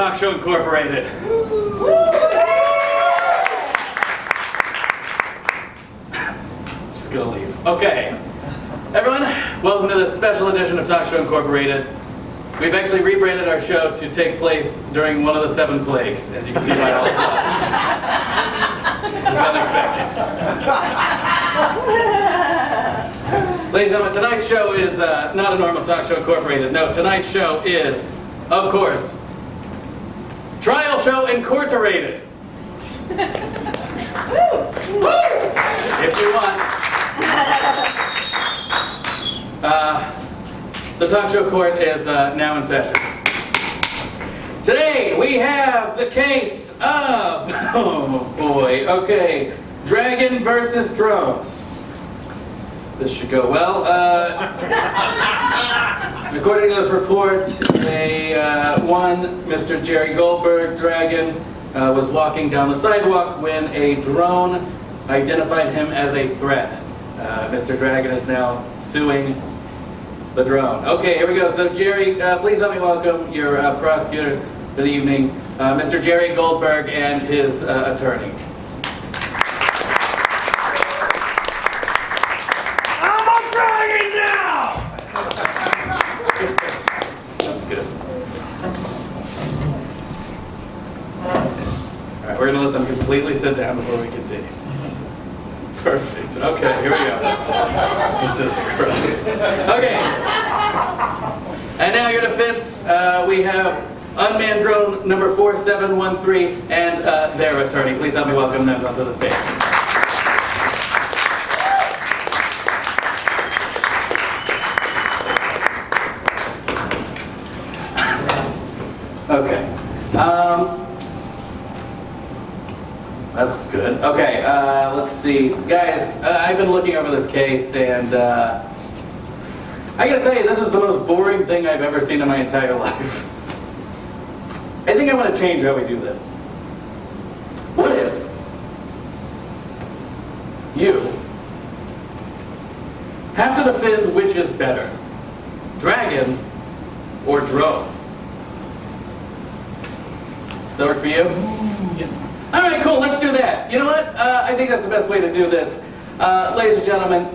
Talk Show Incorporated. Just gonna leave. Okay. Everyone, welcome to this special edition of Talk Show Incorporated. We've actually rebranded our show to take place during one of the 7 plagues, as you can see by all the flags. It was unexpected. Ladies and gentlemen, tonight's show is not a normal Talk Show Incorporated. No, tonight's show is, of course, Trial Show InCOURTorated. If you want. The Talk Show Court is now in session. Today we have the case of, oh boy, okay, Dragon versus Drones. This should go well. According to those reports, one Mr. Jerry Goldberg, Dragon, was walking down the sidewalk when a drone identified him as a threat. Mr. Dragon is now suing the drone. Okay, here we go. So Jerry, please help me welcome your prosecutors for the evening, Mr. Jerry Goldberg and his attorney. I'm a dragon now! That's good. Alright, we're going to let them completely sit down before we continue. Perfect. Okay, here we go. Jesus Christ. Okay. And now your defense, we have unmanned drone number 4713 and their attorney. Please help me welcome them onto the stage. Okay. That's good. Okay, let's see. Guys, I've been looking over this case, and I gotta tell you, this is the most boring thing I've ever seen in my entire life. I think I want to change how we do this. What if you have to defend which is better, dragon or drone? Does that work for you? Yeah. All right, cool, let's do that. You know what? I think that's the best way to do this. Ladies and gentlemen,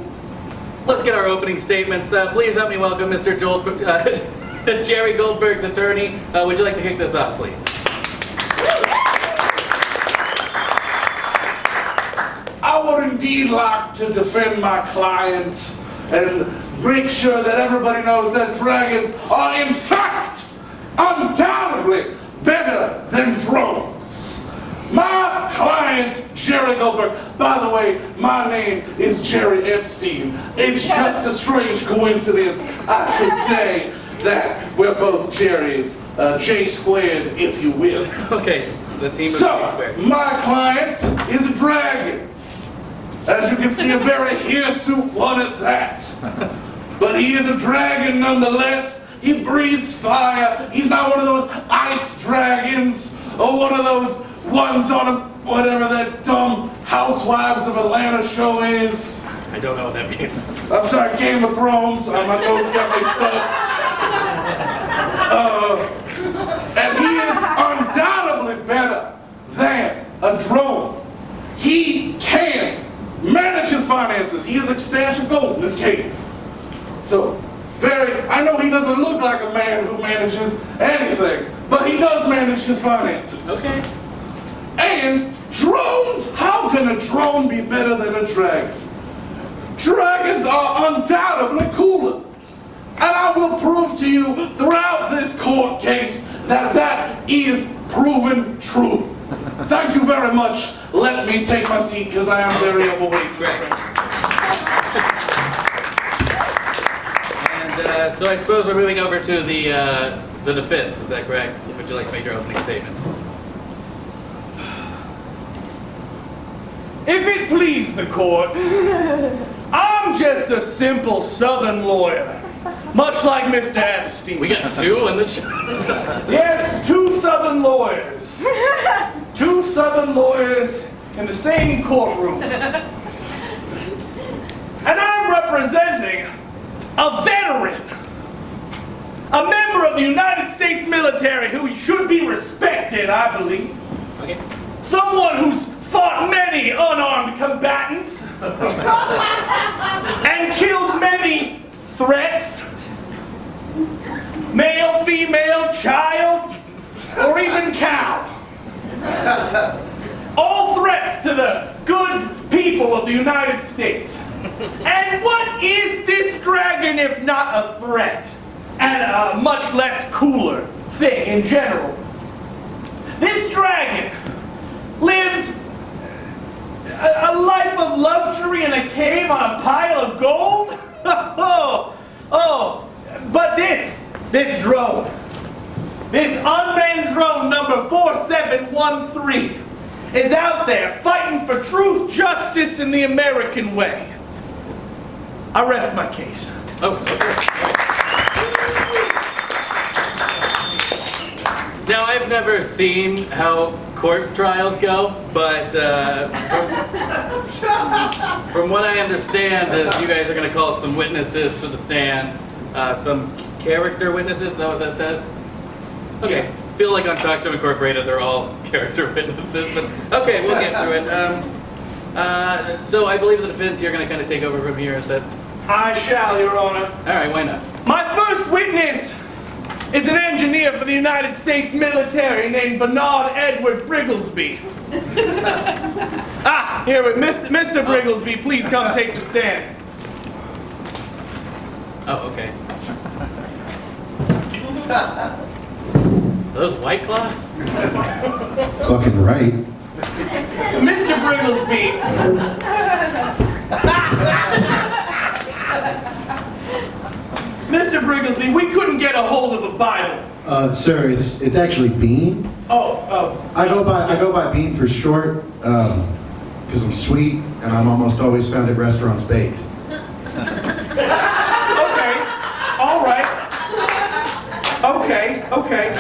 let's get our opening statements. Please help me welcome Mr. Jerry Goldberg's attorney. Would you like to kick this off, please? I would indeed like to defend my client and make sure that everybody knows that dragons are in fact undoubtedly better than drones. My client, Jerry Goldberg, by the way, my name is Jerry Epstein. It's just a strange coincidence, I should say, that we're both Jerrys, J squared, if you will. Okay, the team is so, J squared. My client is a dragon. As you can see, a very hirsute one at that. But he is a dragon nonetheless. He breathes fire. He's not one of those ice dragons or one of those ones on a, whatever that dumb Housewives of Atlanta show is. I don't know what that means. I'm sorry, Game of Thrones. My notes got mixed up. And he is undoubtedly better than a drone. He can manage his finances. He has a stash of gold in his cave. So, I know he doesn't look like a man who manages anything, but he does manage his finances. Okay. And drones, how can a drone be better than a dragon? Dragons are undoubtedly cooler. And I will prove to you throughout this court case that that is proven true. Thank you very much. Let me take my seat because I am very overweight. And so I suppose we're moving over to the defense, is that correct? Would you like to make your opening statements? If it please the court, I'm just a simple Southern lawyer, much like Mr. Epstein. We got 2 in the show. Yes, 2 Southern lawyers. 2 Southern lawyers in the same courtroom. And I'm representing a veteran, a member of of the United States military who should be respected, I believe. Okay. Someone who's fought many unarmed combatants and killed many threats, male, female, child, or even cow. All threats to the good people of the United States. And what is this dragon if not a threat? And a much less cooler thing in general. This dragon lives a life of luxury in a cave on a pile of gold? But this drone, this unmanned drone number 4713, is out there fighting for truth, justice, and the American way. I rest my case. Oh, okay. Now, I've never seen how court trials go, but from what I understand is you guys are going to call some witnesses to the stand, some character witnesses, is that what that says? Okay, feel like on Talk Show Incorporated they're all character witnesses, but okay, we'll get through it. So I believe the defense, you're going to kind of take over from here instead? I shall, Your Honor. All right, why not? My first witness is an engineer for the United States military named Bernard Edward Brigglesby. Here, Mr. Brigglesby, please come take the stand. Oh, okay. Are those White Claws? Fucking right. Mr. Brigglesby. Mr. Brigglesby, we couldn't get a hold of a Bible. Sir, it's actually Bean. I go by Bean for short, because I'm sweet and I'm almost always found at restaurants baked. Okay, all right. Okay.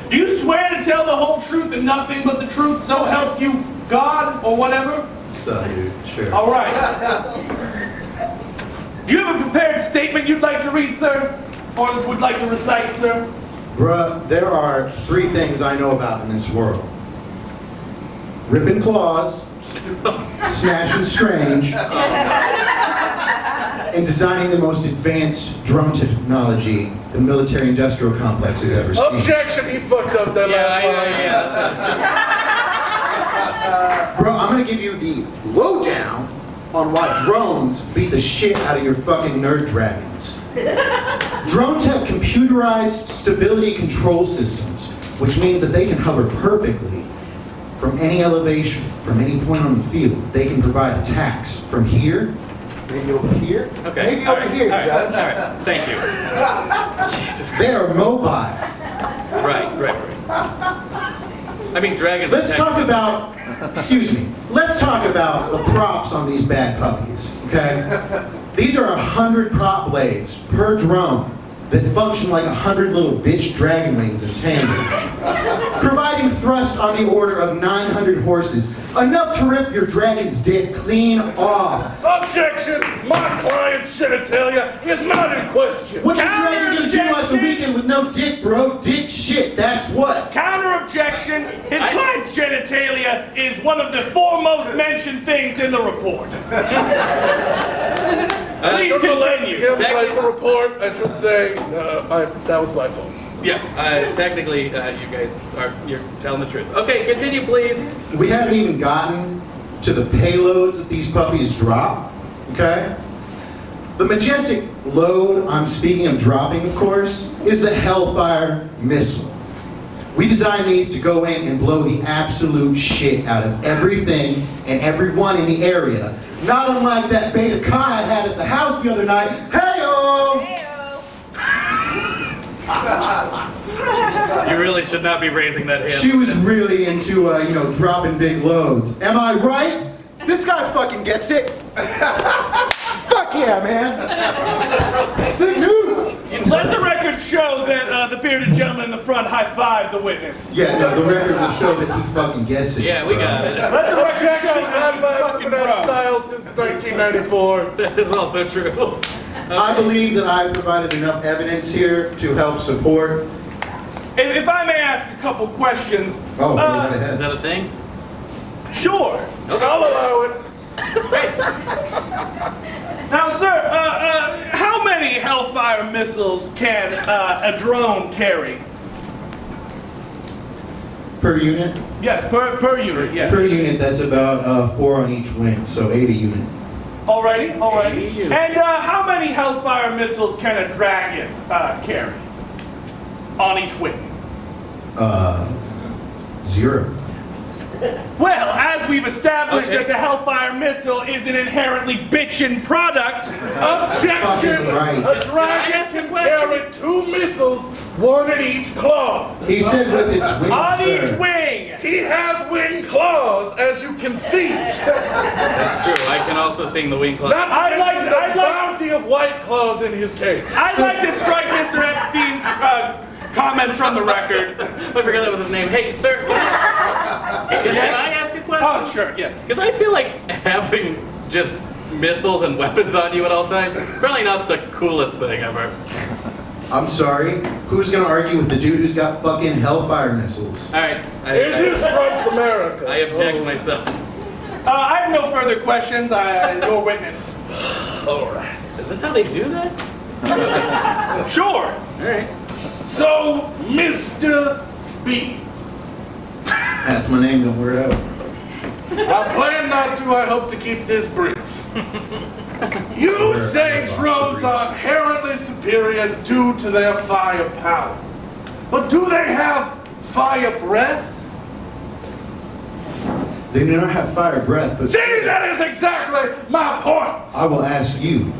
Do you swear to tell the whole truth and nothing but the truth, so help you God, or whatever? So, dude, sure. All right. Do you have a prepared statement you'd like to read, sir? Or would like to recite, sir? Bruh, there are 3 things I know about in this world. Ripping claws, smashing strange, and designing the most advanced drone technology the military-industrial complex has ever seen. Objection, he fucked up that last line. Bro, I'm gonna give you the lowdown on why drones beat the shit out of your fucking nerd dragons. Drones have computerized stability control systems, which means that they can hover perfectly from any elevation, from any point on the field. They can provide attacks from here, maybe over here, Okay. maybe over here, Judge. All right, thank you. Jesus Christ. They are mobile. Right. I mean, dragons. Let's talk about, let's talk about the props on these bad puppies, okay? These are 100 prop blades per drone that function like 100 little bitch dragon wings in tandem, providing thrust on the order of 900 horses, enough to rip your dragon's dick clean off. Objection! My client's genitalia is not in question. What's your dragon gonna do on the weekend with no dick, bro? Dick shit, that's what. Counter objection. His client's genitalia is one of the foremost mentioned things in the report. Please continue. Here's the report. I should say that was my fault. Yeah, technically, you guys you're telling the truth. Okay, continue, please. We haven't even gotten to the payloads that these puppies drop, okay? The majestic load I'm speaking of dropping, of course, is the Hellfire missile. We designed these to go in and blow the absolute shit out of everything and everyone in the area. Not unlike that Beta Kai I had at the house the other night. Hey-o! You really should not be raising that hand. She was really into, dropping big loads. Am I right? This guy fucking gets it. Fuck yeah, man. Sick dude. Let the record show that the bearded gentleman in the front high-fived the witness. Yeah, no, the record will show that he fucking gets it. Yeah, we got it. Let the record show that he High-fives have fucking been out of bro. style since 1994. That is also true. I believe that I've provided enough evidence here to help support. If I may ask a couple questions. Oh, go right ahead. Is that a thing? Sure. I'll allow it. Now, sir, how many Hellfire missiles can a drone carry? Per unit? Yes, per unit, yes. Per unit, that's about 4 on each wing, so 8 a unit. Alrighty. And how many Hellfire missiles can a Dragon carry on each wing? 0. Well, as we've established that the Hellfire missile is an inherently bitchin' product, objection! Right. A dragon can carry 2 missiles, 1 in each claw. He said with its wings, on sir. each wing! He has wing claws, as you can see. That's true. I can also sing the wing clap. Not to mention the bounty of white claws in his cage. I'd like to strike Mr. Epstein's comments from the record. I forgot that was his name. Hey, sir, can I ask a question? Oh, sure, yes. Because I feel like having just missiles and weapons on you at all times, probably not the coolest thing ever. I'm sorry. Who's gonna argue with the dude who's got fucking Hellfire missiles? All right. This is from America. I object myself. I have no further questions. Your witness. All right. Is this how they do that? Sure. All right. So, Mr. B. That's my name, don't wear it out. I plan not to. I hope to keep this brief. You say drones are inherently superior due to their firepower. But do they have fire breath? They do not have fire breath, but... See, that is exactly my point. I will ask you,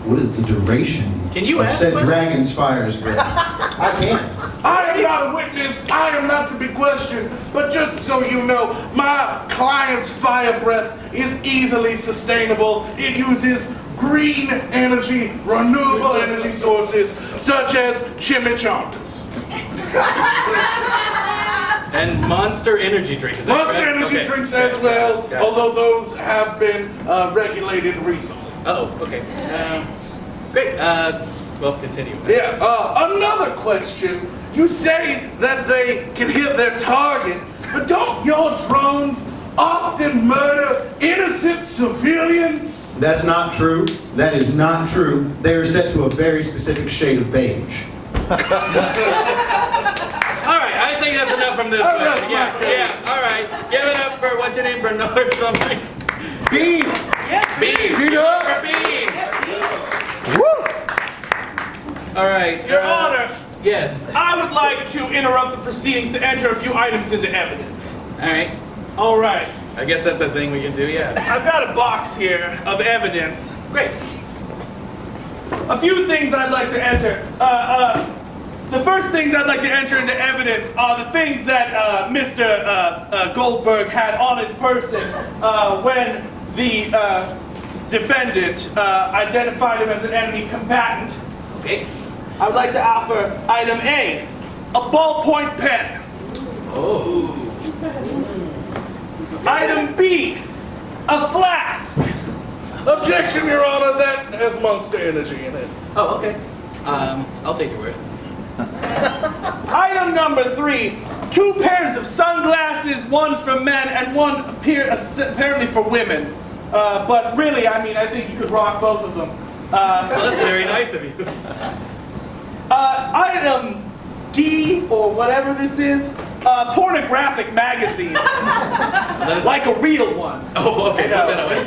what is the duration Can you of ask said questions? dragon's fire's breath? I can't. I am not a witness. I am not to be questioned. But just so you know, my client's fire breath is easily sustainable. It uses green energy, renewable energy sources, such as chimichangas. And Monster Energy drink. Is that Monster correct? energy Okay. drinks as well, Got it. although those have been regulated recently. Oh, okay. Great. Well, continue. Yeah, another question. You say that they can hit their target, but don't your drones often murder innocent civilians? That's not true. That is not true. They are set to a very specific shade of beige. All right, I think that's enough from this Oh, one. that's my Yeah, case. all right. Give it up for, what's your name, Bernard or something? Bean! Bean. Bean Give it up. for Bean. Woo! All right. Your Honor, Yes. I would like to interrupt the proceedings to enter a few items into evidence. All right. All right. I guess that's a thing we can do, yeah. I've got a box here of evidence. Great. A few things I'd like to enter. The first things I'd like to enter into evidence are the things that Mr. Goldberg had on his person when the defendant identified him as an enemy combatant. Okay. I would like to offer item A, a ballpoint pen. Oh. Item B, a flask. Objection, Your Honor, that has Monster energy in it. Oh, okay. I'll take your word. Item number 3, 2 pairs of sunglasses, one for men and one apparently for women. But really, I mean, I think you could rock both of them. Well, that's very nice of you. Item D, or whatever this is, pornographic magazine. Like a real one. Oh, okay. So then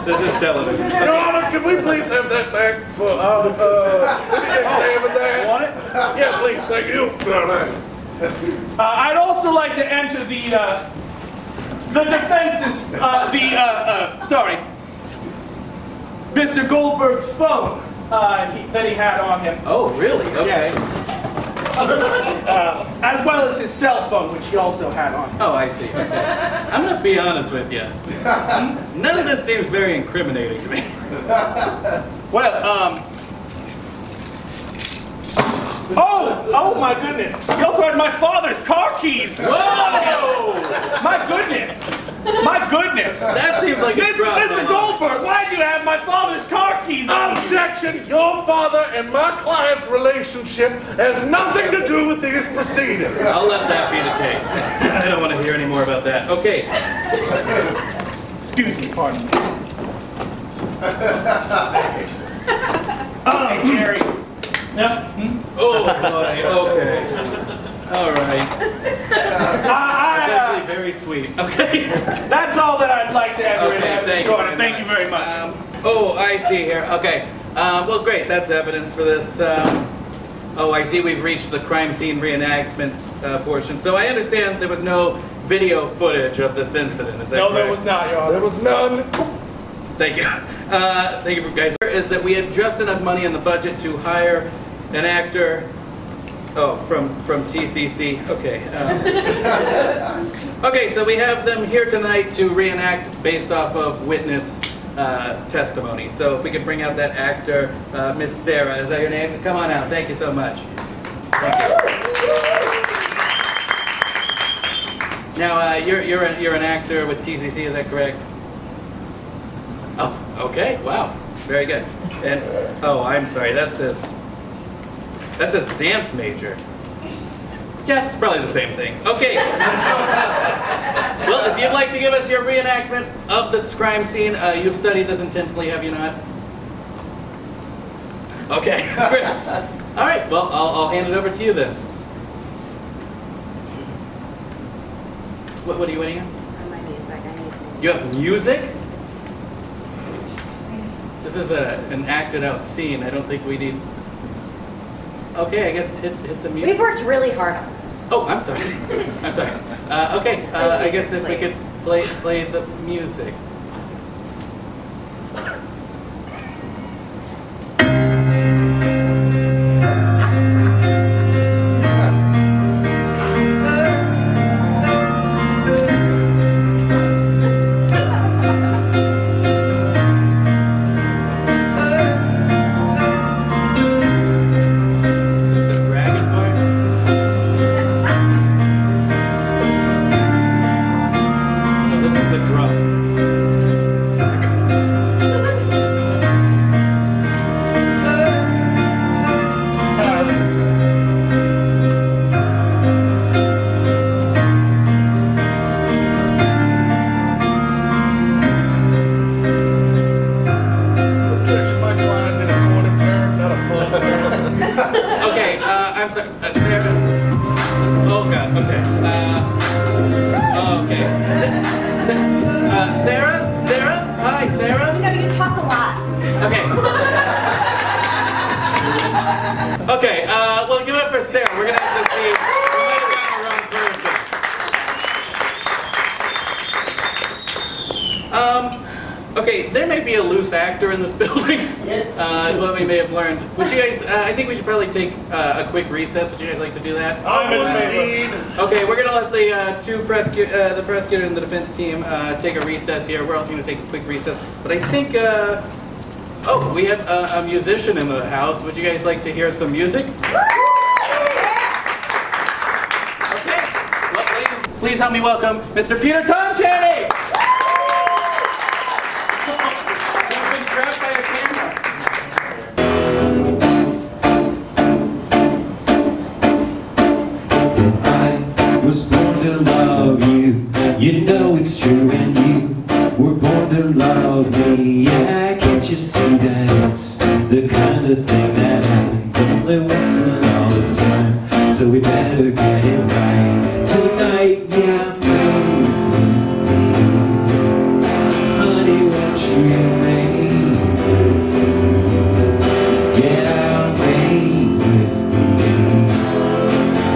this is television. Your Honor, can we please have that back for examine that? Want it? Yeah, please, thank you. All right. I'd also like to enter the defense's, Mr. Goldberg's phone that he had on him. Oh, really? Okay. Yes. As well as his cell phone, which he also had on him. Oh, I see. Okay. I'm going to be honest with you. None of this seems very incriminating to me. Well, oh my goodness. He also had my father's car keys. Whoa! My goodness. My goodness. That seems like a drop. Mr. Goldberg, why do you have my father's car keys on? Objection! and my client's relationship has nothing to do with these proceedings. I'll let that be the case. I don't want to hear any more about that. Okay. Excuse me, pardon me. Oh, Jerry. No? Oh, boy. Okay. All right. That's actually very sweet. Okay. That's all that I'd like to have. Okay, Thank you very much. Oh, I see here. Okay. Well, great. That's evidence for this. Oh, I see we've reached the crime scene reenactment portion. So I understand there was no video footage of this incident. Is that correct? No, there was not, Your Honor. There was none. Thank you. Thank you, guys. Is that we had just enough money in the budget to hire an actor. Oh, from TCC. Okay. Okay, so we have them here tonight to reenact based off of witness testimony. So if we could bring out that actor, Miss Sarah. Is that your name? Come on out. Thank you so much. Thank you. Now, you're an actor with TCC. Is that correct? Oh, okay. Wow. Very good. And oh, I'm sorry. That says dance major. Yeah, it's probably the same thing. Okay. Well, if you'd like to give us your reenactment of this crime scene, you've studied this intensely, have you not? Okay. All right. Well, I'll hand it over to you then. What are you waiting on? My music. I need. You have music? This is an acted out scene. I don't think we need. Okay, I guess hit the music. We've worked really hard on it. Oh, I'm sorry. I'm sorry. Okay, I guess if we could play the music. Okay, well, give it up for Sarah. We're going to have to see. We might have gotten the wrong person. Okay, there may be a loose actor in this building, is what we may have learned. Would you guys, I think we should probably take a quick recess. Would you guys like to do that? Indeed. Okay, we're going to let the the prosecutor and the defense team take a recess here. We're also going to take a quick recess. But I think, oh, we have a musician in the house. Would you guys like to hear some music? Okay, well, ladies, please help me welcome Mr. Peter Tomshany! He's been grabbed by a camera. I was born to love you. You know it's true, and you were born to love me. Yeah, can't you see that it's the kind of thing that happens only once in all the time? So we better get it right tonight. Yeah, move with me, honey. Won't you make with me? Yeah, make with me,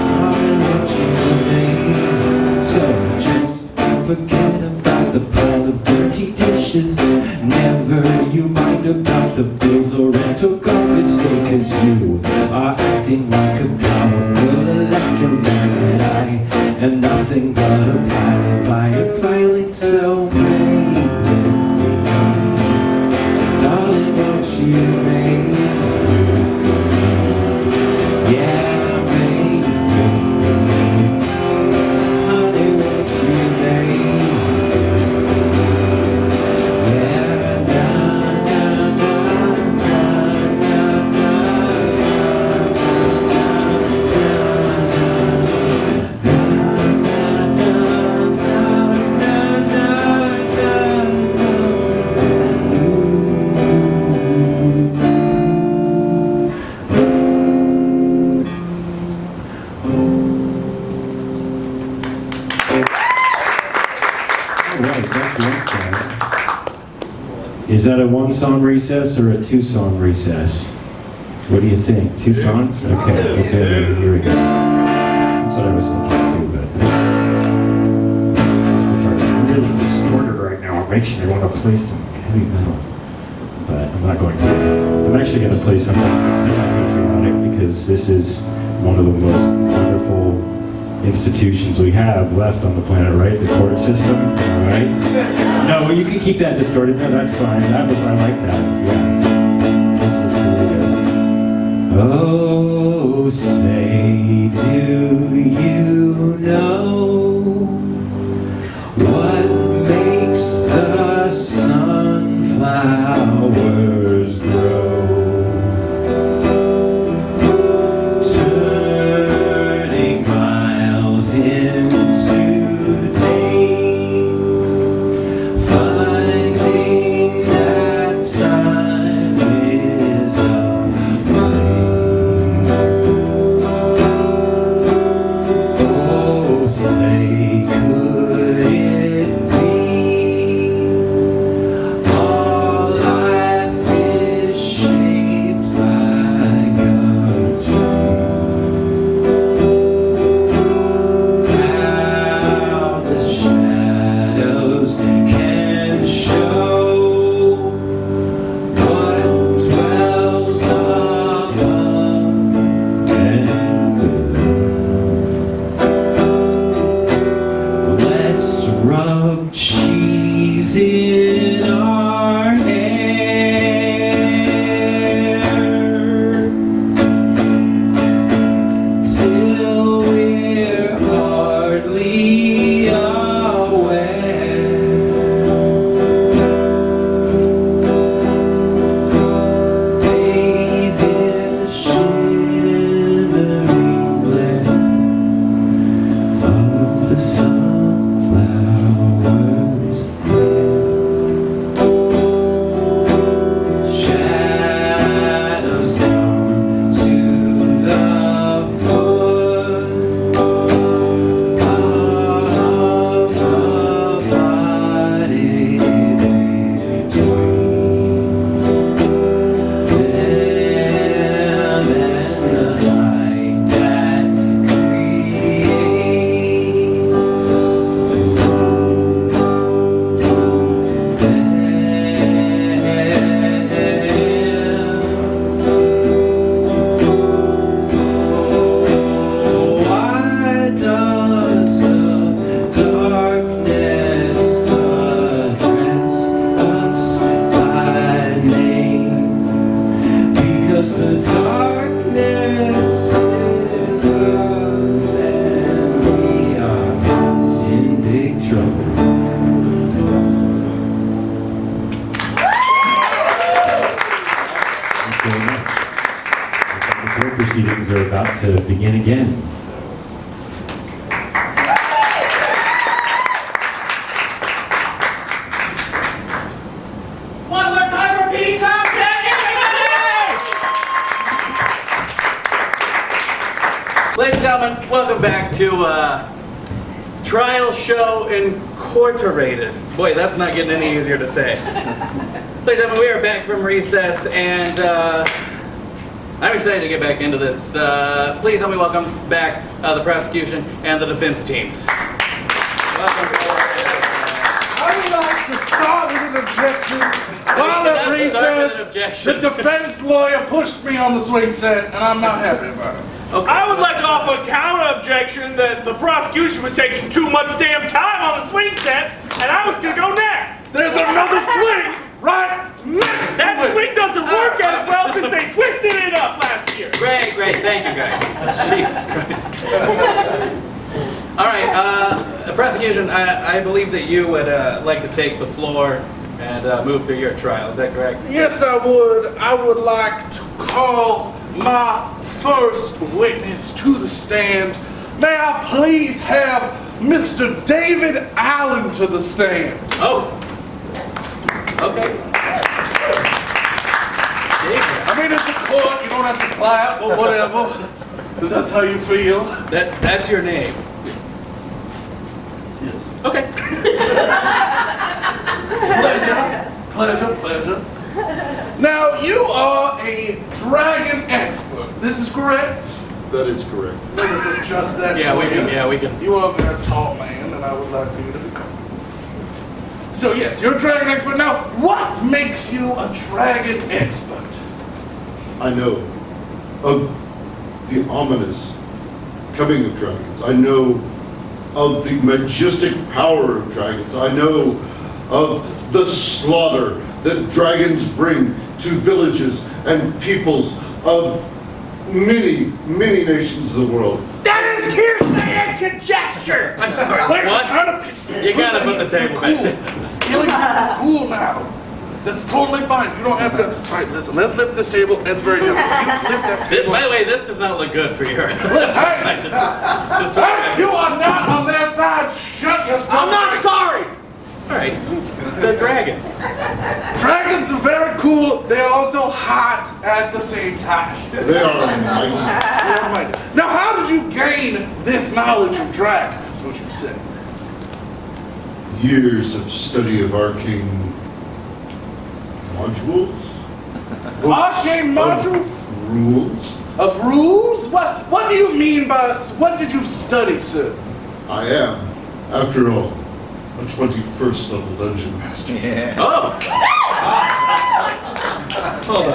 honey. Won't you make? So just forget about the pile of dirty dishes. Never you mind about the bills or rental garbage day, 'cause you are acting like a powerful electromagnet. I am nothing but a pilot by a pilot, so make with me, darling. Won't you make with me? Yeah, make with me, honey. Won't Is that a one-song recess or a two-song recess? What do you think? 2 songs? Okay, here we go. That's what I was thinking too, but this guitar is really distorted right now. It makes me want to play some heavy metal, but I'm not going to. I'm actually going to play something semi-patriotic because this is one of the most wonderful institutions we have left on the planet, right? The court system, right? No, well, you can keep that distorted. No, that's fine. I like that. Yeah. This is really good. Oh, say, do you know what makes the sunflowers grow? Proceedings are about to begin again. One more time for Peter Tomshany, everybody! Ladies and gentlemen, welcome back to TRIAL Show InCOURTorated. Boy, that's not getting any easier to say. Ladies and gentlemen, we are back from recess, and I'm excited to get back into this. Please help me welcome back the prosecution and the defense teams. Welcome. I would like to start with an objection. While at recess, the defense lawyer pushed me on the swing set, and I'm not happy about it. Okay. I would like to offer a counter objection that the prosecution was taking too much damn time on the swing set, and I was going to go next. There's another swing right next to That it. swing doesn't work as well since they twisted it up last year. Great, thank you guys. Jesus Christ. All right, prosecution, I believe that you would like to take the floor and move through your trial. Is that correct? Yes, I would. I would like to call my first witness to the stand. May I please have Mr. David Allen to the stand? Oh. Okay. I mean, it's a court. You don't have to clap or whatever. If that's how you feel. That's your name. Yes. Okay. Pleasure, pleasure. Now, you are a dragon expert. This is correct? That is correct. Let us adjust that. Yeah, for you. we can. You are a very tall man, and I would like for you to become. So yes, you're a dragon expert. Now, what makes you a dragon expert? I know of the ominous coming of dragons. I know of the majestic power of dragons. I know of the slaughter that dragons bring to villages and peoples of many, many nations of the world. That is hearsay and conjecture! I'm sorry. Wait, What? You gotta put the table back down. Killing is cool now. That's totally fine. You don't have to. All right, listen. Let's lift this table. It's very heavy. You lift that table. By the way, this does not look good for your. Hey, hey, you are not on their side. Shut your stomach. I'm not sorry! All right. So dragons. Dragons are very cool. They are also hot at the same time. They are mighty. They are mighty. Now, how did you gain this knowledge of dragons? What you say? Years of study of arcane modules. Arcane modules? Of rules. Of rules? What do you mean by, what did you study, sir? I am, after all, a 21st level dungeon master. Oh. Hold on.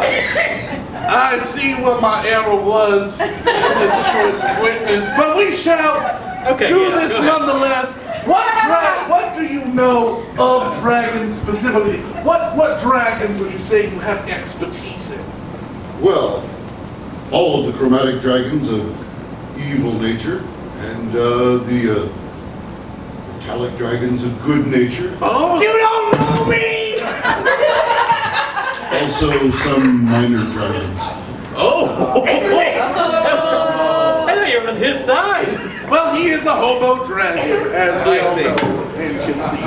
I see what my error was in this choice of witness, but we shall do this nonetheless. What do you know of dragons specifically? What dragons would you say you have expertise in? Well, all of the chromatic dragons of evil nature, and the metallic dragons of good nature. Oh, You don't know me! Also some minor dragons. Oh. I thought you were on his side. well, he is a hobo dragon, as we all know and can see.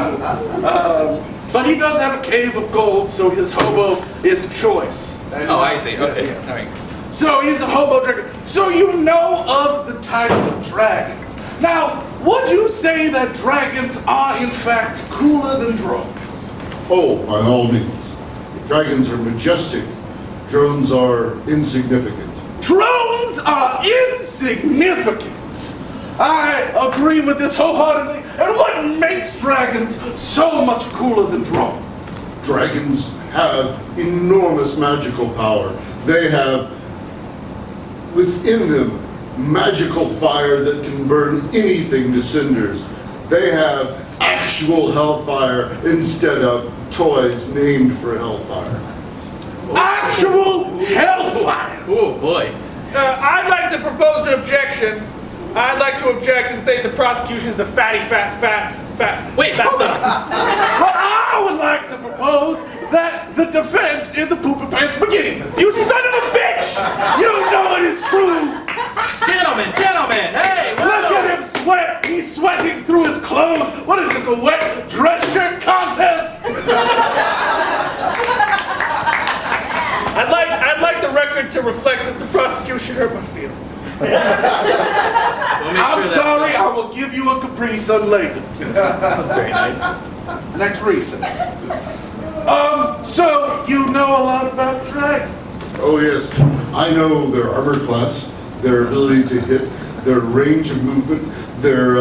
But he does have a cave of gold, so his hobo is choice. Oh, I see. Okay. All right. So he's a hobo dragon. So you know of the types of dragons. Now, would you say that dragons are in fact cooler than drones? Oh, by all means. Dragons are majestic. Drones are insignificant. Drones are insignificant. I agree with this wholeheartedly. And what makes dragons so much cooler than drones? Dragons have enormous magical power. They have within them magical fire that can burn anything to cinders. They have actual hellfire instead of toys named for hellfire. Actual hellfire! Oh boy. I'd like to propose an objection. I'd like to object and say the prosecution is a fatty, fat. Wait, hold on. But I would like to propose that the defense is a poop and pants spaghetti. You son of a bitch! You know it is true. Gentlemen, hey! Look at him sweat. He's sweating through his clothes. What is this, a wet dress shirt contest? I'd like the record to reflect that the prosecution hurt my feelings. I'm sorry, I will give you a Capri Sun later. That's very nice. Next recess. So you know a lot about dragons. Oh yes, I know their armor class, their ability to hit, their range of movement, their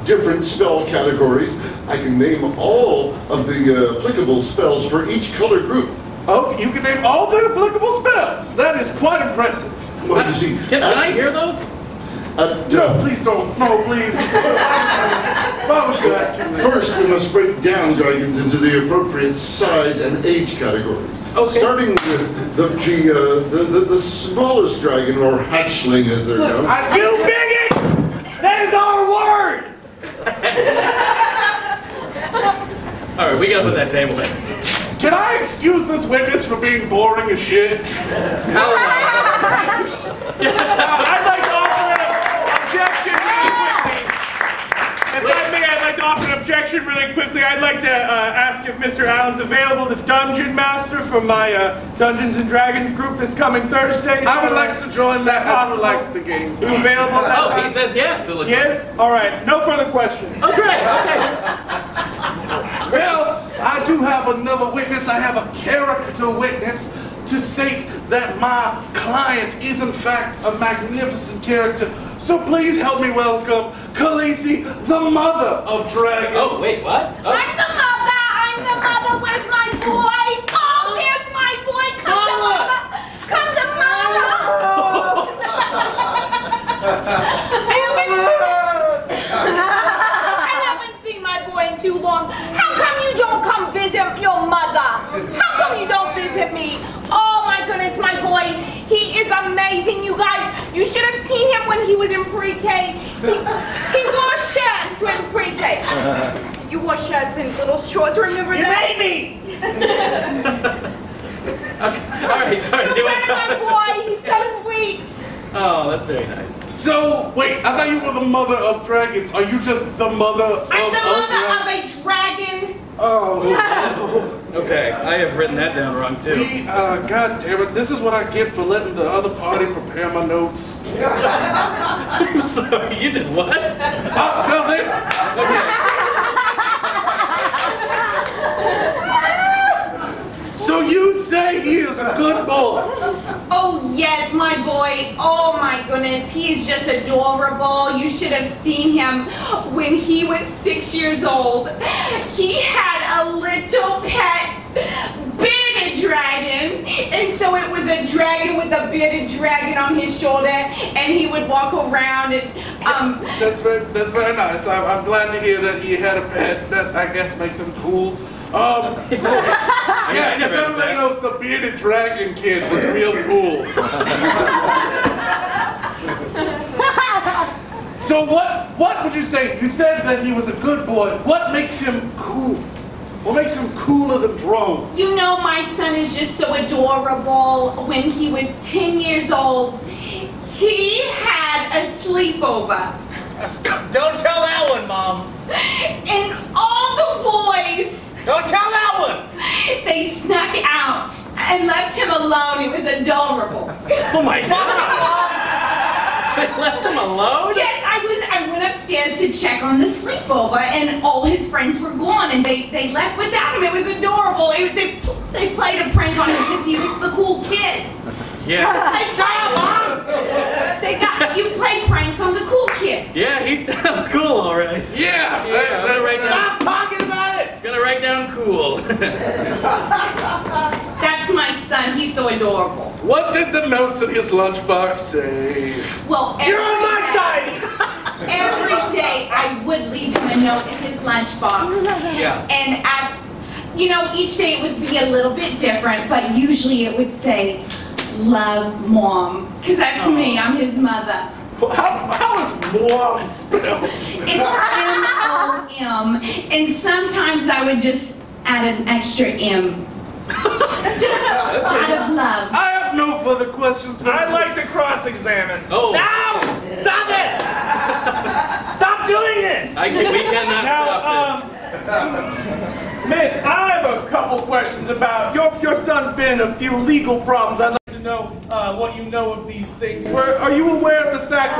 different spell categories. I can name all of the applicable spells for each color group. Oh, you can name all the applicable spells. That is quite impressive. Well, you see, Can I hear those? No, please don't. No, please. Why would you ask me this? First, we must break down dragons into the appropriate size and age categories. Okay. Starting with the smallest dragon, or hatchling as they're Listen, known. You bigot! That is our word! All right, we gotta put that table in. Can I excuse this witness for being boring as shit? I'd like to offer an objection really quickly. If I may, I'd like to offer an objection really quickly. I'd like to ask if Mr. Allen's available to Dungeon Master for my Dungeons and Dragons group this coming Thursday. I would like to join that. I would like the game. Are you available at that Oh, time? he says yes. It looks Yes? All right. No further questions. like. Oh, great. Okay. Well, I I do have another witness. I have a character witness to state that my client is in fact a magnificent character. So please help me welcome Khaleesi, the mother of dragons. Oh, wait, what? Oh. I'm the mother! I'm the mother! Where's my boy? Oh, there's my boy! Come to mama! Come to mama! I haven't seen my boy in too long. How come you don't come visit your mother? How come you don't visit me? Oh my goodness, my boy, he is amazing, you guys. You should have seen him when he was in pre-K. He wore shirts in pre-K. You wore shirts and little shorts, remember You that? made me! All right. So better, my boy, he's so sweet. Oh, that's very nice. So, wait, I thought you were the mother of dragons. Are you just the mother of I'm the mother dragons? of a dragon. Oh, Okay, I have written that down wrong too. God damn it, this is what I get for letting the other party prepare my notes. Sorry, you did what? Nothing. So you say he is a good boy? Oh yes, my boy. Oh my goodness, he is just adorable. You should have seen him when he was 6 years old. He had a little pet bearded dragon, and so it was a dragon with a bearded dragon on his shoulder, and he would walk around and That's very nice. I'm glad to hear that he had a pet. That I guess makes him cool. Yeah, I never heard everybody that. knows the bearded dragon kid was real cool. So what would you say? You said that he was a good boy. What makes him cool? What makes him cooler than Drone? you know, my son is just so adorable. When he was 10 years old, he had a sleepover. Don't tell that one, Mom. And all the boys, Don't tell that one. they snuck out and left him alone. It was adorable. Oh my God! They left him alone? Yes, I went upstairs to check on the sleepover, and all his friends were gone, and they left without him. It was adorable. They played a prank on him because he was the cool kid. Yeah. You play pranks on the cool kid. Yeah, he sounds cool, all right. Yeah, I'm gonna write down. Stop talking about it. Gonna write down cool. That's my son. He's so adorable. What did the notes in his lunchbox say? Well, You're on my side. every day I would leave him a note in his lunchbox. Yeah. And each day it would be a little bit different, but usually it would say, "Love, Mom," because that's me. I'm his mother. How is mom spelled? It's M-O-M, and sometimes I would just add an extra M, just out of love. I have no further questions for I'd this. like to cross-examine. Oh. No! Stop it! Stop doing this! We cannot Now, stop Miss, I have a couple questions about your son's been in a few legal problems. I'd like to know what you know of these things. Are you aware of the fact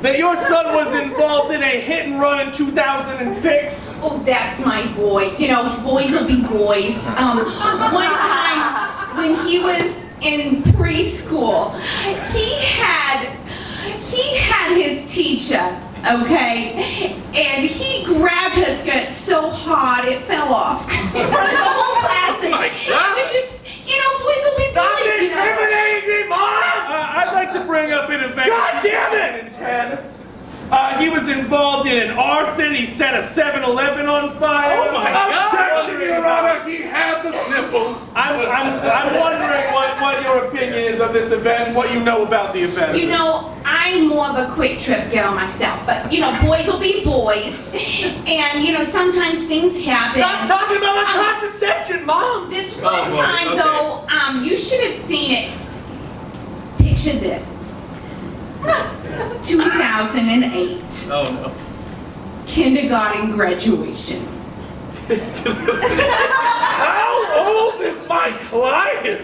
that your son was involved in a hit and run in 2006? Oh, that's my boy. You know, boys will be boys. One time when he was in preschool, he had his teacher, okay, and he grabbed her skirt so hard it fell off in front of the whole class. And my it God. was just, boys will be Stop boys. incriminating me, Mom! I'd like to bring up an event. God damn it! He was involved in an arson. He set a 7-Eleven on fire. Oh my God. Objection, Your Honor, he had the sniffles. I'm wondering what your opinion is of this event, what you know about the event. You know, I'm more of a quick trip girl myself, but boys will be boys, and sometimes things happen. Stop talking about my contraception, Mom! This one boy, time okay. though, you should have seen it. Picture this. 2008, Oh no. kindergarten graduation. How old is my client?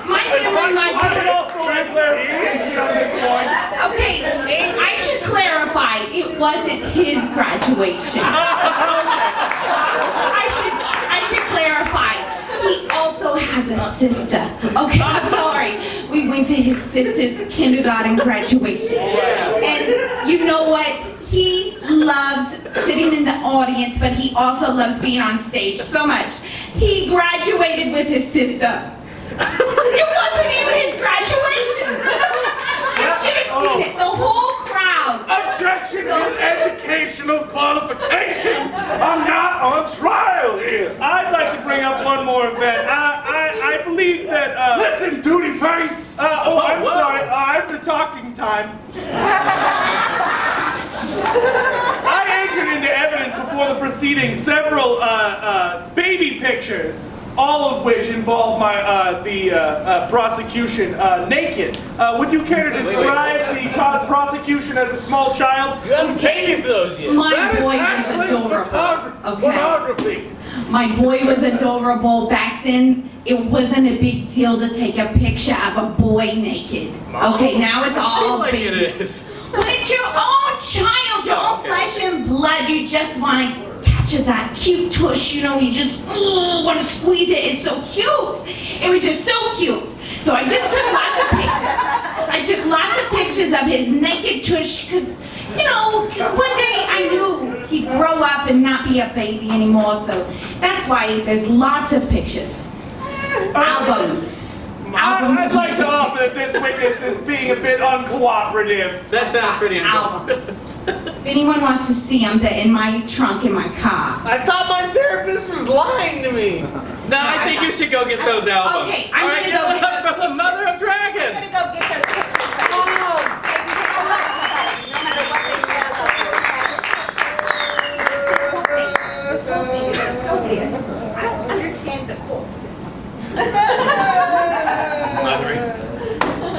My family might I would also like clarification on this point. Okay, I should clarify, it wasn't his graduation. I should clarify. He also has a sister. Okay, I'm sorry. We went to his sister's kindergarten graduation. And you know what? He loves sitting in the audience, but he also loves being on stage so much. He graduated with his sister. It wasn't even his graduation. You should have seen it. The whole crowd. Objection! His educational qualifications are not on trial here. I'd like to bring up one more event. I believe that. Listen, duty face. I'm sorry. I have the talking time. I entered into evidence before the proceedings several baby pictures, all of which involve the prosecution naked. Would you care to describe the prosecution as a small child? You haven't paid for those yet. My boy was adorable. Okay. My boy was adorable. Back then, it wasn't a big deal to take a picture of a boy naked. Okay, now it's all like big. it is. But it's your own child, your own flesh and blood. You just want to capture that cute tush, you know, you just want to squeeze it. It's so cute. It was just so cute. So I just took lots of pictures. I took lots of pictures of his naked tush because, you know, one day I knew he'd grow up and not be a baby anymore. So that's why there's lots of pictures. Albums. I'd like to offer that this witness is being a bit uncooperative. That sounds pretty Albums. If anyone wants to see them, they're in my trunk in my car. I thought my therapist was lying to me. No, I think you should go get those albums. Okay, I'm gonna go get those for the Mother of Dragon. I'm gonna go get those pictures. No matter what they say. This whole thing is so weird. I don't understand the court system.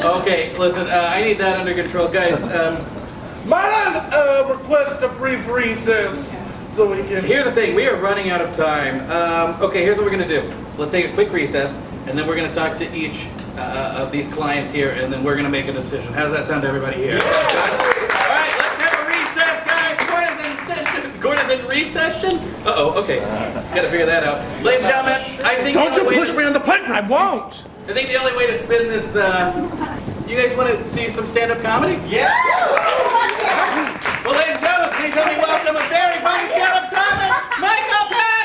Okay, listen, I need that under control. Guys, Might I request a brief recess so we can... here's the thing, we are running out of time. Okay, here's what we're going to do. Let's take a quick recess, and then we're going to talk to each of these clients here, and then we're going to make a decision. How does that sound to everybody here? Yeah. All right, let's have a recess, guys. Court is in recession? Uh-oh, okay. Got to figure that out. Ladies and gentlemen, I think... Don't you push me on the playground! I won't. I think the only way to spin this, you guys want to see some stand-up comedy? Yeah! Well, ladies and gentlemen, please help me welcome a very funny stand-up comic, Michael Patton!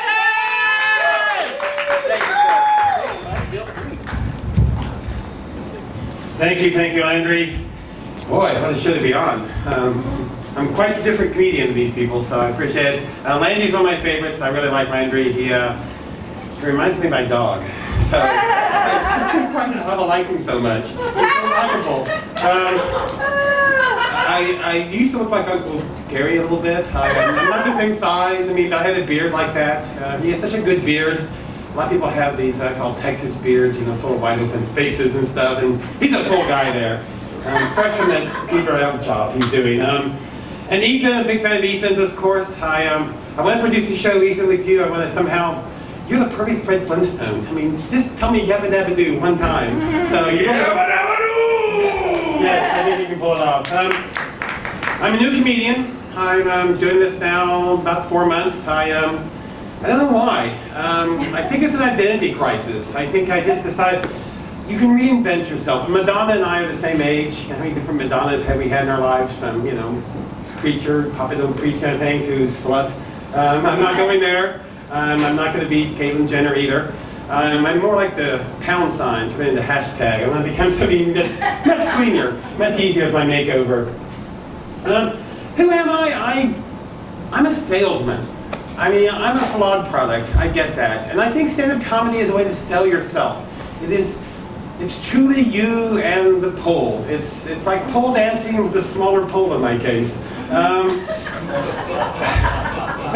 Thank you, Landry. Boy, what a show to be on. I'm quite a different comedian to these people, so I appreciate it. Landry's one of my favorites. I really like Landry. He reminds me of my dog. So I couldn't quite how I like him so much. He's so likable. I used to look like Uncle Gary a little bit. I'm not the same size. I mean, I had a beard like that. He has such a good beard. A lot of people have these called Texas beards, you know, full of wide open spaces and stuff. And he's a full guy there. Fresh from that Peter job he's doing. And Ethan, a big fan of Ethan's, of course. I want to produce a show, Ethan, with you. I want to somehow. You're the perfect Fred Flintstone. I mean, just tell me yabba dabba doo one time. So you Yabba dabba doo! Yes, I think you can pull it off. I'm a new comedian. I'm doing this now about 4 months. I don't know why. I think it's an identity crisis. I think I just decided you can reinvent yourself. Madonna and I are the same age. How many different Madonnas have we had in our lives? From, you know, preacher, Papa Don't Preach kind of thing, to slut. I'm not going there. I'm not going to be Caitlyn Jenner either. I'm more like the pound sign, turn into hashtag. I want to become something that's much cleaner, much easier as my makeover. Who am I? I'm a salesman. I mean, I'm a flawed product. I get that. And I think stand-up comedy is a way to sell yourself. It's truly you and the pole. It's like pole dancing with a smaller pole in my case. But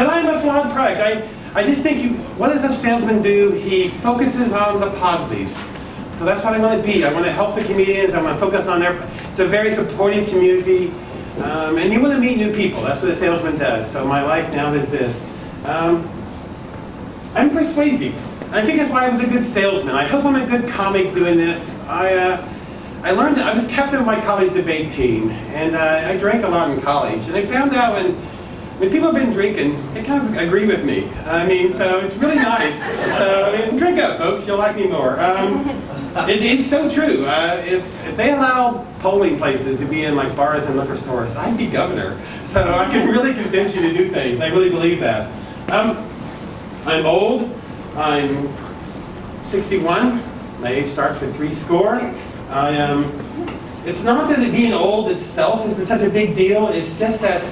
I'm a flawed product. I just think what does a salesman do? He focuses on the positives. So that's what I want to be. I want to help the comedians. I want to focus on it's a very supportive community. And you want to meet new people. That's what a salesman does. So my life now is this. I'm persuasive. I think that's why I was a good salesman. I hope I'm a good comic doing this. I learned that I was captain of my college debate team. And I drank a lot in college. And I found out when when people have been drinking, they kind of agree with me. I mean, so it's really nice. So, I mean, drink up, folks. You'll like me more. It's so true. If they allow polling places to be in like bars and liquor stores, I'd be governor. So I can really convince you to do things. I really believe that. I'm old. I'm 61. My age starts with 3 score. It's not that being old itself isn't such a big deal. It's just that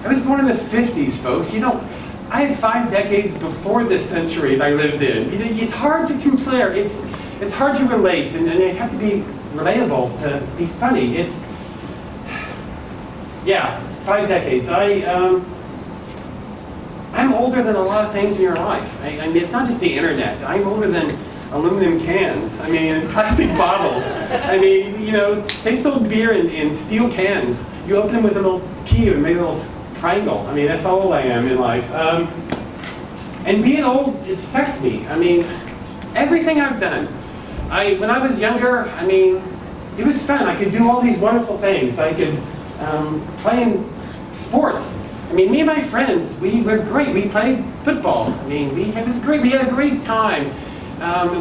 I was born in the 50s, folks. You know, I had 5 decades before this century that I lived in. It's hard to compare. It's hard to relate, and you have to be relatable to be funny. It's, yeah, 5 decades. I'm older than a lot of things in your life. I mean, it's not just the internet. I'm older than aluminum cans. I mean, plastic bottles. I mean, you know, they sold beer in steel cans. You open them with a little key and make a little triangle. I mean, that's how old I am in life. And being old, it affects me. I mean, everything I've done. When I was younger, I mean, it was fun. I could do all these wonderful things. I could play in sports. I mean, me and my friends, we were great. We played football. I mean, it was great. We had a great time.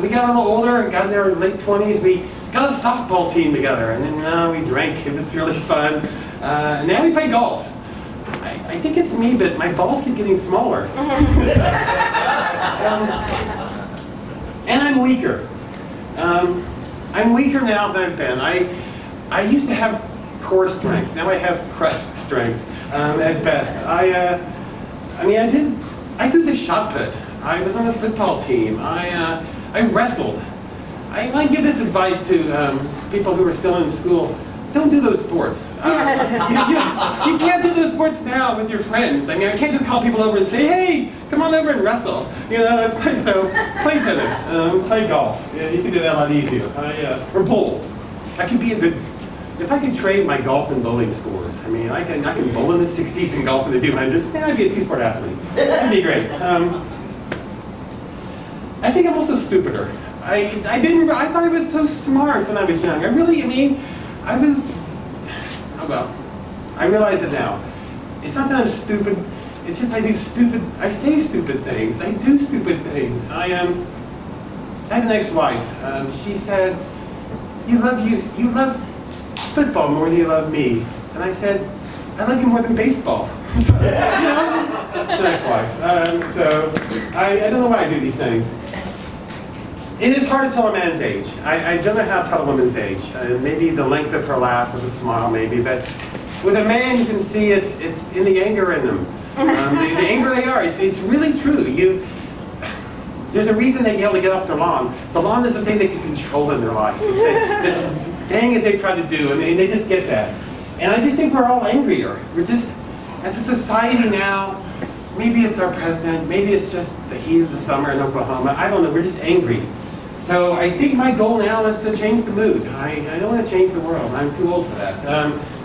We got a little older, got in our late 20s. We got a softball team together, and then we drank. It was really fun. Now we play golf. I think it's me, but my balls keep getting smaller. And I'm weaker. I'm weaker now than I've been. I used to have core strength. Now I have crust strength at best. I mean, I threw the shot put. I was on the football team. I wrestled. I might give this advice to people who are still in school. Don't do those sports. You can't do those sports now with your friends. I mean, I can't just call people over and say, hey, come on over and wrestle. You know, it's like, so play tennis, play golf. Yeah, you can do that a lot easier. Or bowl. I could be a good, if I could trade my golf and bowling scores, I mean, I can bowl in the 60s and golf in the 200s. I'd be a two-sport athlete. That'd be great. I think I'm also stupider. I thought I was so smart when I was young. I mean, I was, oh well, I realize it now. It's not that I'm stupid, it's just I say stupid things, I do stupid things. I had an ex-wife, she said, you love football more than you love me. And I said, I love you more than baseball. So, you know, it's an ex-wife. So, I don't know why I do these things. It is hard to tell a man's age. I don't know how to tell a woman's age. Maybe the length of her laugh or the smile, maybe. But with a man, you can see it's in the anger in them. The anger they are. It's really true. There's a reason they yell to get off their lawn. The lawn is the thing they can control in their life. It's this thing that they try to do, and they just get that. And I just think we're all angrier. We're just, as a society now, maybe it's our president, maybe it's just the heat of the summer in Oklahoma. I don't know. We're just angry. So I think my goal now is to change the mood. I don't want to change the world. I'm too old for that.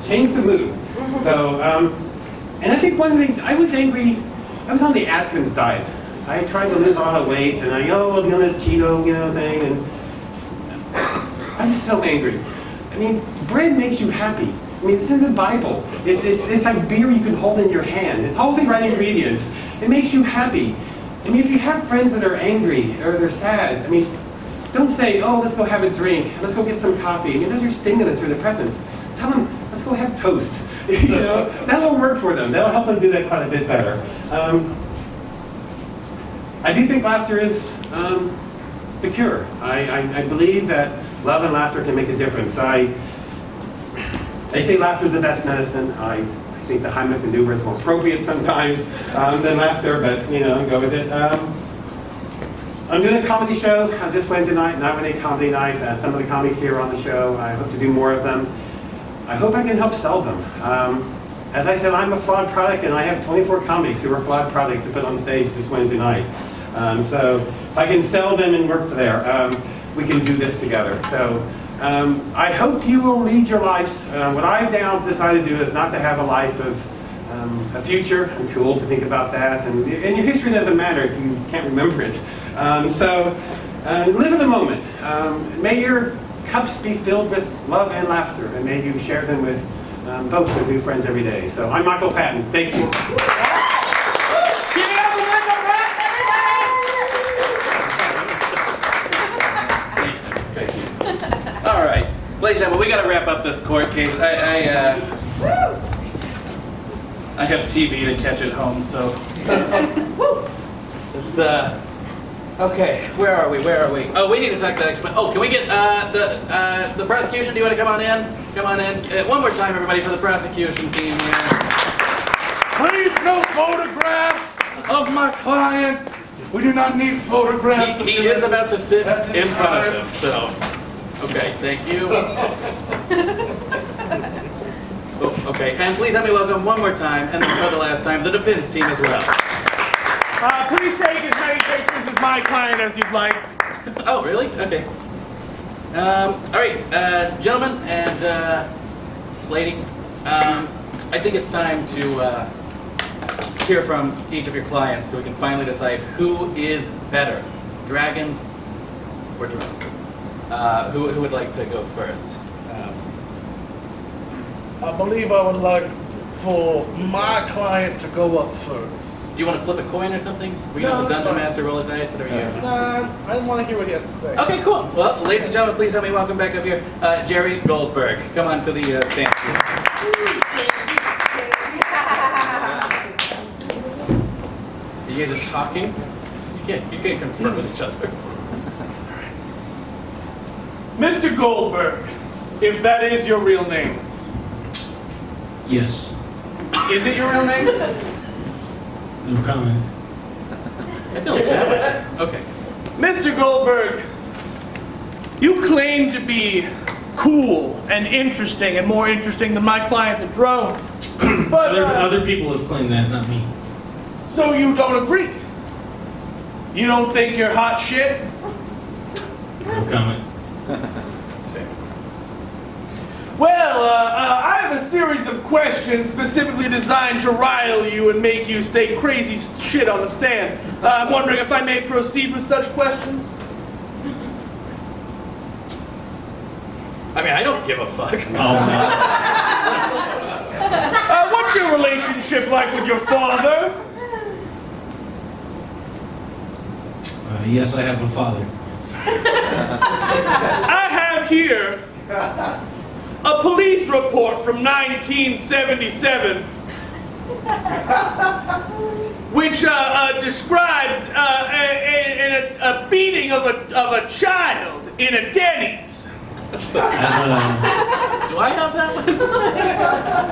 Change the mood. So, and I think one of the things, I was angry, I was on the Atkins diet. I tried to lose a lot of weight, and I'll be on this keto, thing, and I'm just so angry. I mean, bread makes you happy. I mean, it's in the Bible. It's like beer you can hold in your hand. It's all the right ingredients. It makes you happy. I mean, if you have friends that are angry or they're sad, I mean, don't say, oh, let's go have a drink, let's go get some coffee. I mean, those are stimulants or depressants. Tell them, let's go have toast. That'll work for them. That'll help them do that quite a bit better. I do think laughter is the cure. I believe that love and laughter can make a difference. They say laughter is the best medicine. I think the Heimlich maneuver is more appropriate sometimes than laughter, but go with it. I'm doing a comedy show this Wednesday night, 9-1-8 comedy night. Some of the comics here are on the show. I hope to do more of them. I hope I can help sell them. As I said, I'm a flawed product, and I have 24 comics who are flawed products to put on stage this Wednesday night. So if I can sell them and work there, we can do this together. So I hope you will lead your lives. What I've now decided to do is not to have a life of a future. I'm too old to think about that. And your history doesn't matter if you can't remember it. So live in the moment. May your cups be filled with love and laughter, and may you share them with both with new friends every day. So I'm Michael Patton. Thank you. ladies and gentlemen, we gotta wrap up this court case. I have TV to catch at home, so. It's, okay, where are we? Oh, we need to talk to the expert. Oh, can we get the prosecution? Do you want to come on in? Come on in. One more time, everybody, for the prosecution team here. Please, no photographs of my client. We do not need photographs. He is about to sit in front of him, so. Okay, thank you. Oh, okay, and please let me welcome one more time, and for the last time, the defense team as well. Please take as many pictures of my client as you'd like. Oh, really? Okay. All right, gentlemen and lady, I think it's time to hear from each of your clients so we can finally decide who is better, dragons or drones. Who would like to go first? I believe I would like for my client to go up first. Do you want to flip a coin or something? Were you going to Dungeon Master roll a dice? What are you? I didn't want to hear what he has to say. Okay, cool. Well, ladies and gentlemen, please help me welcome back up here, Jerry Goldberg. Come on to the stand. You guys are talking? You can't confer with each other. Mr. Goldberg, if that is your real name. Yes. Is it your real name? No comment. I feel like that. Okay. Mr. Goldberg, you claim to be cool and interesting and more interesting than my client, the drone. But Other people have claimed that, not me. so you don't agree? You don't think you're hot shit? No comment. That's fair. Well, I have a series of questions specifically designed to rile you and make you say crazy shit on the stand. I'm wondering if I may proceed with such questions? I mean, I don't give a fuck. Oh, no. What's your relationship like with your father? Yes, I have a father. I have here a police report from 1977 which describes a beating of a child in a Denny's. Do I have that one?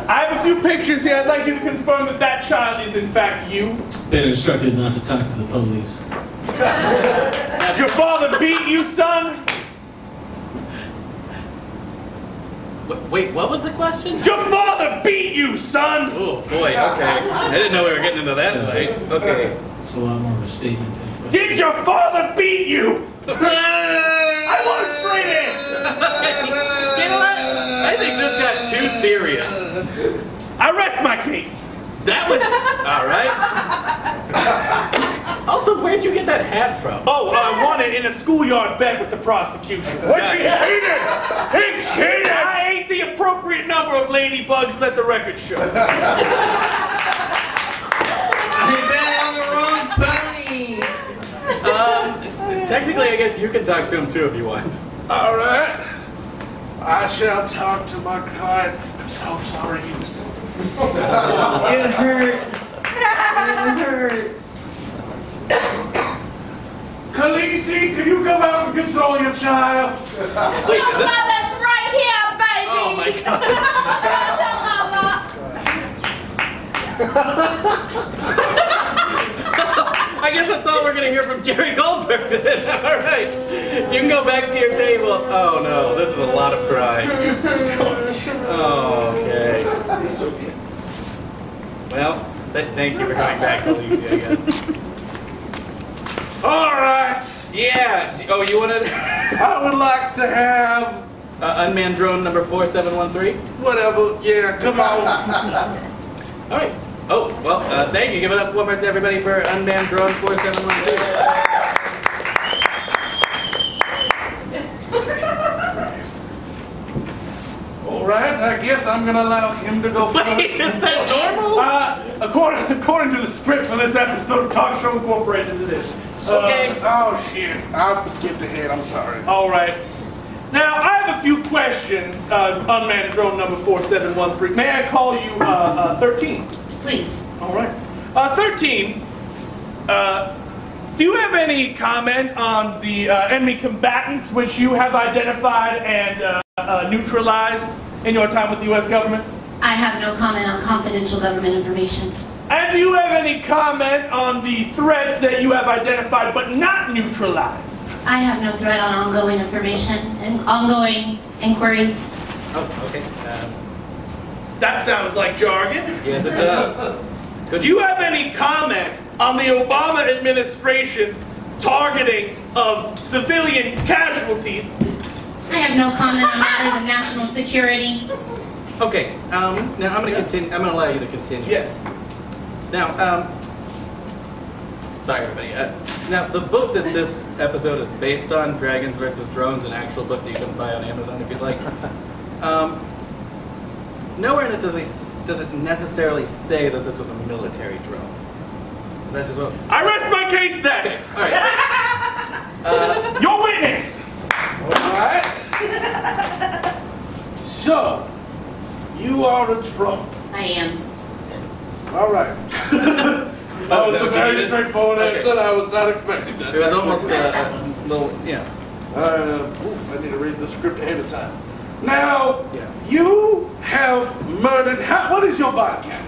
I have a few pictures here. I'd like you to confirm that that child is in fact you. Been instructed not to talk to the police. Did your father beat you, son? Wait, what was the question? Did your father beat you, son? Oh boy, okay. I didn't know we were getting into that tonight. Okay. It's a lot more of a statement than a question. Did your father beat you? I want a straight answer. You know what? I think this got too serious. I rest my case. That was all right. Also, where'd you get that hat from? Oh, I won it in a schoolyard bet with the prosecution. What you cheated? He cheated! I ate the appropriate number of ladybugs, let the record show. You bet on the wrong pony. Technically, I guess you can talk to him too if you want. All right. I shall talk to my client. I'm so sorry, you. It hurt. It hurt. Khaleesi, can you come out and console your child? Wait, Your mother's right here, baby! Oh my god. I guess that's all we're going to hear from Jerry Goldberg then. All right. You can go back to your table. Oh no, this is a lot of crying. Oh, okay. Well, thank you for coming back, Khaleesi, I guess. All right. Yeah. Oh, you wanted I would like to have unmanned drone number 4713? whatever. Yeah, come on. All right. Oh, well, thank you. Give it up one more to everybody for unmanned drone 4712. All right, I guess I'm gonna allow him to go first. Wait, is that normal? According to the script for this episode of Talk Show Incorporated, it is. Okay. Oh shit! I skipped ahead. I'm sorry. All right. Now, I have a few questions, unmanned drone number 4713. May I call you 13? Please. All right. 13, do you have any comment on the enemy combatants which you have identified and neutralized in your time with the U.S. government? I have no comment on confidential government information. And do you have any comment on the threats that you have identified but not neutralized? I have no threat on ongoing information and ongoing inquiries. Oh, okay. That sounds like jargon. Yes, it does. Do you have any comment on the Obama administration's targeting of civilian casualties? I have no comment on matters of national security. Okay, now I'm going to continue. I'm going to allow you to continue. Yes. Now, sorry everybody. Now, the book that this episode is based on, Dragons vs. Drones, an actual book that you can buy on Amazon if you'd like. Nowhere in it does it necessarily say that this was a military drone. Is that just what? I rest my case then. Okay, all right. Your witness. Alright. So, you are a drone. I am. Alright. That was a very straightforward answer. I was not expecting that. It was almost a little, yeah. I need to read the script ahead of time. Now, Yes. you have murdered, what is your body count?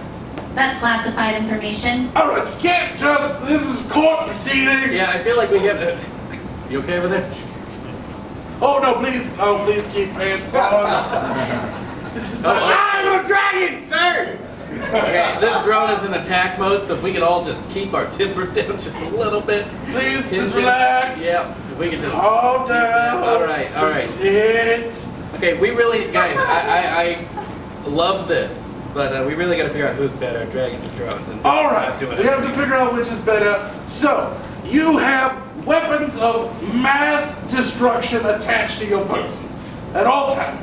That's classified information. Alright, you can't just, this is court proceeding. Yeah, I feel like we get it. You okay with it? Oh no, please keep pants on. This is not I'm a dragon, sir. Okay, this drone is in attack mode, so if we could all just keep our temper down just a little bit. Please, just relax. Yeah, if we could just calm down. All right. Just sit. Okay, we really, guys, I love this, but we really got to figure out who's better, dragons or drones. And All right, we have to figure out which is better. So, you have weapons of mass destruction attached to your person at all times.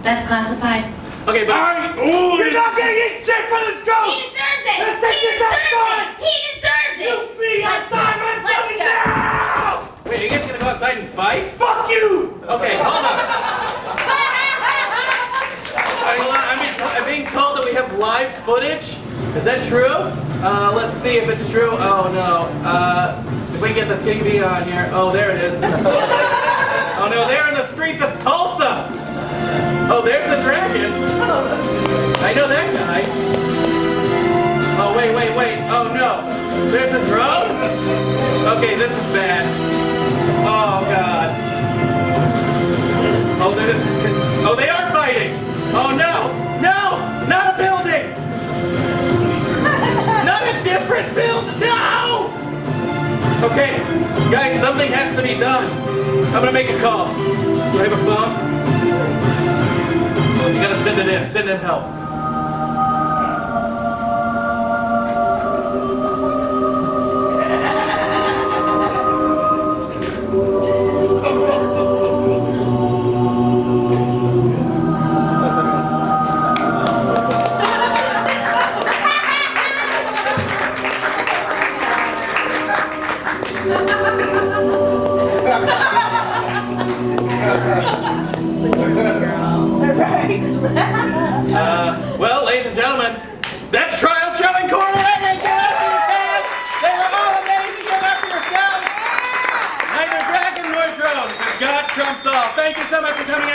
That's classified. Okay, but You're not gonna get shit for this drone. He deserved it. Let's take this outside. He deserved it. You be outside right now. wait, are you guys gonna go outside and fight? Fuck you. Okay, hold on. Hold on, I'm being told that we have live footage. Is that true? Let's see if it's true. Oh no. If we get the TV on here. Oh, there it is. Oh no, they're in the streets of Tulsa. Oh, there's the dragon. I know that guy. Oh, wait. Oh no. There's a drone? Okay, this is bad. Oh god. Oh, they are fighting. Oh no. No! Not a building! Not a different building! No! Okay, guys, something has to be done. I'm gonna make a call. Do I have a phone? You gotta send it in. Send in help. Well, ladies and gentlemen, that's Trial Show InCOURTorated! Give it up for your fans! They were all amazing! Give it up for yourselves! Neither dragon nor drone, but God trumps all. Thank you so much for coming